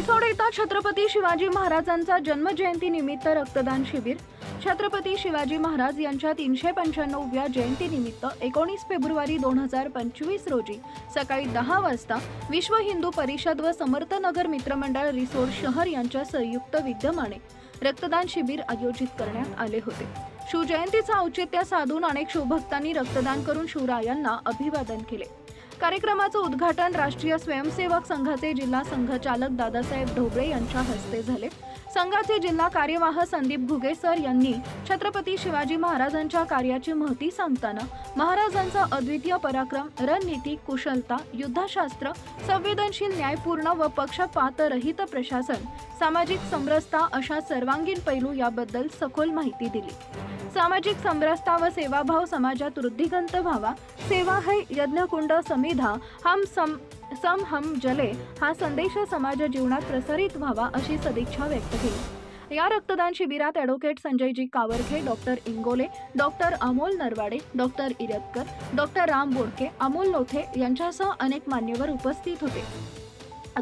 रिसोड येथे छत्रपती शिवाजी महाराजांचा जन्मजयंती निमित्त रक्तदान शिबिर। छत्रपती शिवाजी महाराज यांच्या 395व्या जयंतीनिमित्त 19 फेब्रुवारी 2025 रोजी सकाळी 10 वाजता विश्व हिंदू परिषद व समर्थनगर मित्रमंडळ रिसोड शहर यांच्या संयुक्त विद्यमाने रक्तदान शिबिर आयोजित करण्यात आले होते। शिवजयंतीचा औचित्य साधून अनेक शिवभक्तांनी रक्तदान करून शिवरायांना अभिवादन केले। कार्यक्रमाचे उद्घाटन राष्ट्रीय स्वयंसेवक संघाचे जिल्हा संघचालक दादासाहेब ढोबळे यांच्या हस्ते झाले। संघाचे जिल्हा कार्यवाह संदीप घुगे सर यांनी छत्रपती शिवाजी महाराजांच्या कार्याची महती सांगताना महाराजांचा अद्वितीय पराक्रम, रणनीती, कुशलता, युद्धशास्त्र, संवेदनशील, न्यायपूर्ण व पक्षपातरहित प्रशासन, सामाजिक समरसता अशा सर्वांगीण पैलू याबद्दल सखोल माहिती दिली। सामाजिक समरसता व सेवाभाव समाजात वृद्धिंगत व्हावा, सेवा है यज्ञकुंड समिधा हम जले हा संदेश समाज जीवनात प्रसारित व्हावा अशी सदिच्छा व्यक्त केली। या रक्तदान शिबिरात advocate Sanjayji Kawarkhe, doctor Ingole, doctor Amol Narwade, doctor Iratkar, doctor Ram Bodke, Amol Lothe यांच्यासह अनेक मान्यवर उपस्थित होते।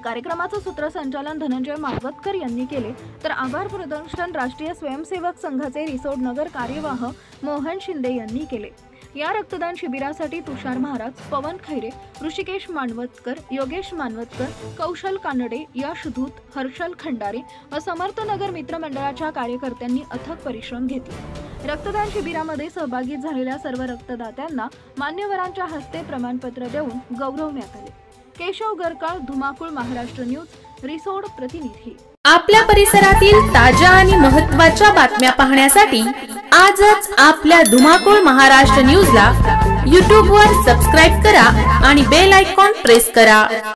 कार्यक्रमाचे सूत्रसंचालन धनंजय माळवतकर यांनी केले, तर आभार प्रदर्शन राष्ट्रीय स्वयंसेवक संघाचे रिसोड नगर कार्यवाह मोहन शिंदे यांनी केले। या रक्तदान शिबिरासाठी तुषार महाराज, पवन खैरे, ऋषिकेश मानवतकर, योगेश मानवतकर, कौशल कानडे, यश धूत, हर्षल खंडारे व समर्थनगर मित्रमंडळाच्या कार्यकर्त्यांनी अथक परिश्रम घेतले। रक्तदान शिबिरामध्ये सहभागी झालेल्या सर्व रक्तदात्यांना मान्यवरांच्या हस्ते प्रमाणपत्र देऊन गौरवण्यात आले। केशव गरकाळ, धुमाकूळ, महाराष्ट्र न्यूज, रिसोड प्रतिनिधी। आपल्या परिसरातील ताज्या आणि महत्त्वाच्या बातम्या पाहण्यासाठी आजच आपल्या धुमाकूळ महाराष्ट्र न्यूजला YouTube वर सबस्क्राइब करा आणि बेल आयकॉन प्रेस करा।